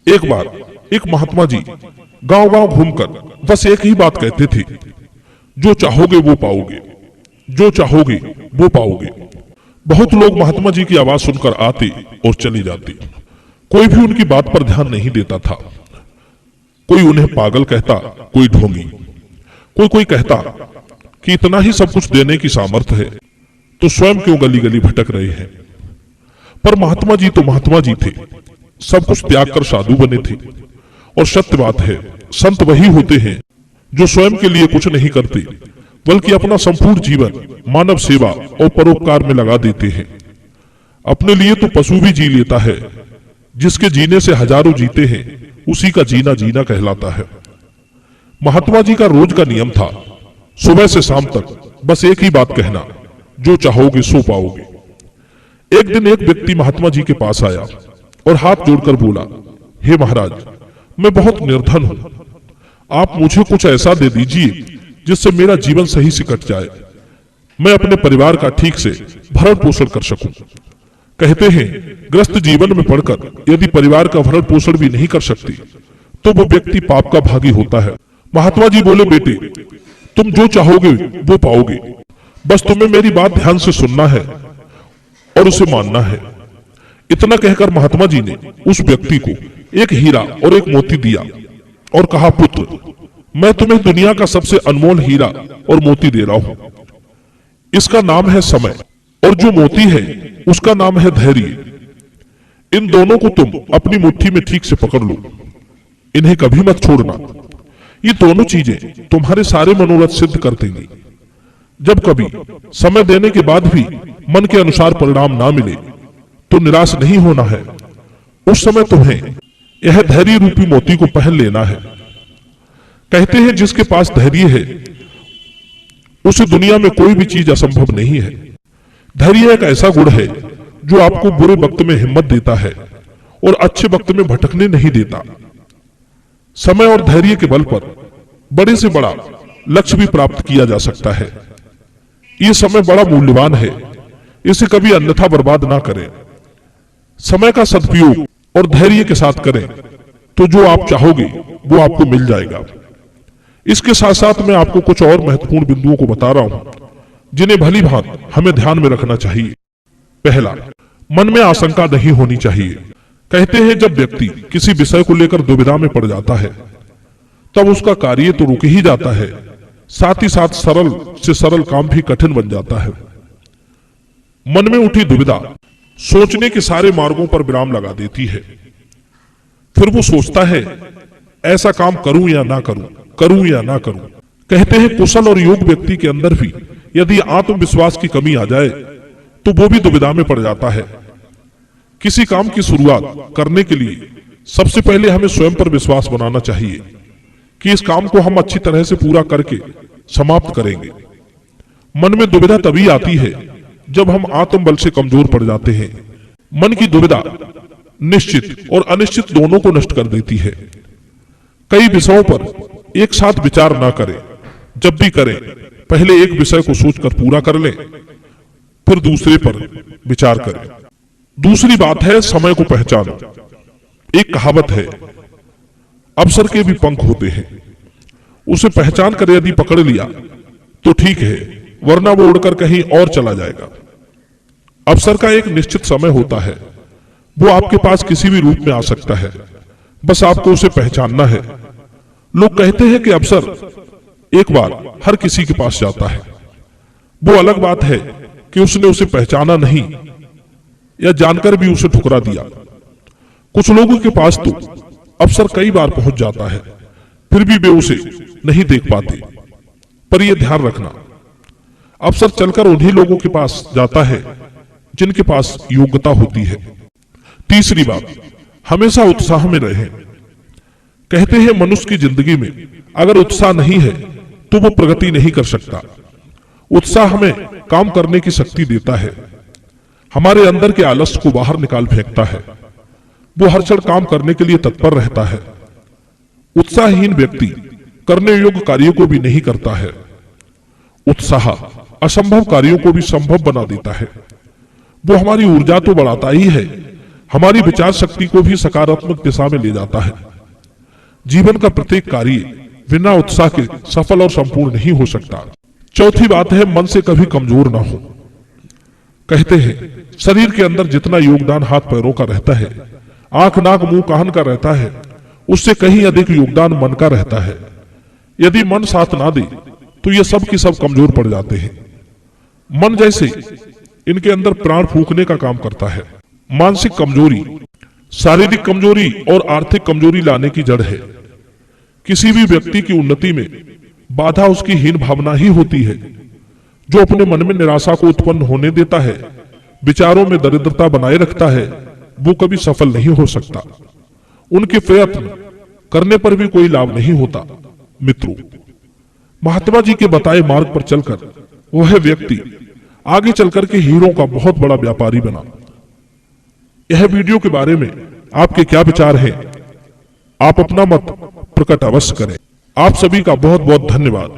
एक बार एक महात्मा जी गांव गांव घूमकर बस एक ही बात कहते थे, जो चाहोगे वो पाओगे, जो चाहोगे वो पाओगे। बहुत लोग महात्मा जी की आवाज सुनकर आते और चले जाते। कोई भी उनकी बात पर ध्यान नहीं देता था। कोई उन्हें पागल कहता, कोई ढोंगी, कोई कहता कि इतना ही सब कुछ देने की सामर्थ्य है तो स्वयं क्यों गली गली भटक रहे हैं। पर महात्मा जी तो महात्मा जी थे, सब कुछ त्याग कर साधु बने थे। और सत्य बात है, संत वही होते हैं जो स्वयं के लिए कुछ नहीं करते बल्कि अपना संपूर्ण जीवन मानव सेवा और परोपकार में लगा देते हैं। अपने लिए तो पशु भी जी लेता है, जिसके जीने से हजारों जीते हैं उसी का जीना जीना कहलाता है। महात्मा जी का रोज का नियम था, सुबह से शाम तक बस एक ही बात कहना, जो चाहोगे सो पाओगे। एक दिन एक व्यक्ति महात्मा जी के पास आया और हाथ जोड़कर बोला, हे महाराज, मैं बहुत निर्धन हूं, आप मुझे कुछ ऐसा दे दीजिए जिससे मेरा जीवन सही से कट जाए, मैं अपने परिवार का ठीक से भरण पोषण कर सकूं। कहते हैं ग्रस्त जीवन में पड़कर यदि परिवार का भरण पोषण भी नहीं कर सकती तो वो व्यक्ति पाप का भागी होता है। महात्मा जी बोले, बेटे तुम जो चाहोगे वो पाओगे, बस तुम्हें मेरी बात ध्यान से सुनना है और उसे मानना है। इतना कहकर महात्मा जी ने उस व्यक्ति को एक हीरा और एक मोती दिया और कहा, पुत्र मैं तुम्हें दुनिया का सबसे अनमोल हीरा और मोती दे रहा हूं। इसका नाम है समय और जो मोती है उसका नाम है धैर्य। इन दोनों को तुम अपनी मुट्ठी में ठीक से पकड़ लो, इन्हें कभी मत छोड़ना। ये दोनों चीजें तुम्हारे सारे मनोरथ सिद्ध कर देंगी। जब कभी समय देने के बाद भी मन के अनुसार परिणाम ना मिले तो निराश नहीं होना है। उस समय तुम्हें यह धैर्य रूपी मोती को पहन लेना है। कहते हैं जिसके पास धैर्य है उसे दुनिया में कोई भी चीज असंभव नहीं है। धैर्य एक ऐसा गुण है जो आपको बुरे वक्त में हिम्मत देता है और अच्छे वक्त में भटकने नहीं देता। समय और धैर्य के बल पर बड़े से बड़ा लक्ष्य भी प्राप्त किया जा सकता है। ये समय बड़ा मूल्यवान है, इसे कभी अन्यथा बर्बाद ना करें। समय का सदुपयोग और धैर्य के साथ करें तो जो आप चाहोगे वो आपको मिल जाएगा। इसके साथ साथ मैं आपको कुछ और महत्वपूर्ण बिंदुओं को बता रहा हूं जिन्हें भली भांति हमें ध्यान में रखना चाहिए। पहला, मन में आशंका नहीं होनी चाहिए। कहते हैं जब व्यक्ति किसी विषय को लेकर दुविधा में पड़ जाता है तब उसका कार्य तो रुक ही जाता है, साथ ही साथ सरल से सरल काम भी कठिन बन जाता है। मन में उठी दुविधा सोचने के सारे मार्गों पर विराम लगा देती है। फिर वो सोचता है ऐसा काम करूं या ना करूं, करूं या ना करूं। कहते हैं कुशल और योग्य व्यक्ति के अंदर भी यदि आत्मविश्वास की कमी आ जाए तो वो भी दुविधा में पड़ जाता है। किसी काम की शुरुआत करने के लिए सबसे पहले हमें स्वयं पर विश्वास बनाना चाहिए कि इस काम को हम अच्छी तरह से पूरा करके समाप्त करेंगे। मन में दुविधा तभी आती है जब हम आत्मबल से कमजोर पड़ जाते हैं। मन की दुविधा निश्चित और अनिश्चित दोनों को नष्ट कर देती है। कई विषयों पर एक साथ विचार ना करें। जब भी करें पहले एक विषय को सोचकर पूरा कर लें, फिर दूसरे पर विचार करें। दूसरी बात है समय को पहचानो। एक कहावत है, अवसर के भी पंख होते हैं। उसे पहचान कर यदि पकड़ लिया तो ठीक है, वरना वो उड़कर कहीं और चला जाएगा। अवसर का एक निश्चित समय होता है, वो आपके पास किसी भी रूप में आ सकता है, बस आपको उसे पहचानना है। लोग कहते हैं कि अवसर एक बार हर किसी के पास जाता है। वो अलग बात है कि उसने उसे पहचाना नहीं या जानकर भी उसे ठुकरा दिया। कुछ लोगों के पास तो अवसर कई बार पहुंच जाता है, फिर भी वे उसे नहीं देख पाते। पर यह ध्यान रखना, अवसर चलकर उन्हीं लोगों के पास जाता है जिनके पास योग्यता होती है। तीसरी बात, हमेशा उत्साह में रहें। कहते हैं मनुष्य की जिंदगी में अगर उत्साह नहीं है तो वो प्रगति नहीं कर सकता। उत्साह हमें काम करने की शक्ति देता है, हमारे अंदर के आलस्य को बाहर निकाल फेंकता है। वो हर क्षण काम करने के लिए तत्पर रहता है। उत्साहहीन व्यक्ति करने योग्य कार्यों को भी नहीं करता है। उत्साह असंभव कार्यों को भी संभव बना देता है। वो हमारी ऊर्जा तो बढ़ाता ही है, हमारी विचार शक्ति को भी सकारात्मक दिशा में ले जाता है। जीवन का प्रत्येक कार्य बिना उत्साह के सफल और संपूर्ण नहीं हो सकता। चौथी बात है, मन से कभी कमजोर ना हो। कहते हैं शरीर के अंदर जितना योगदान हाथ पैरों का रहता है, आंख नाक मुंह कान का रहता है, उससे कहीं अधिक योगदान मन का रहता है। यदि मन साथ ना दे तो ये सब की सब कमजोर पड़ जाते हैं। मन जैसे इनके अंदर प्राण फूंकने का काम करता है। मानसिक कमजोरी शारीरिक कमजोरी और आर्थिक कमजोरी लाने की जड़ है। किसी भी व्यक्ति की उन्नति में बाधा उसकी हीन भावना ही होती है। जो अपने मन में निराशा को उत्पन्न होने देता है, विचारों में दरिद्रता बनाए रखता है, वो कभी सफल नहीं हो सकता। उनके प्रयत्न करने पर भी कोई लाभ नहीं होता। मित्रों, महात्मा जी के बताए मार्ग पर चलकर वह व्यक्ति आगे चलकर के हीरो का बहुत बड़ा व्यापारी बना। यह वीडियो के बारे में आपके क्या विचार हैं? आप अपना मत प्रकट अवश्य करें। आप सभी का बहुत बहुत धन्यवाद।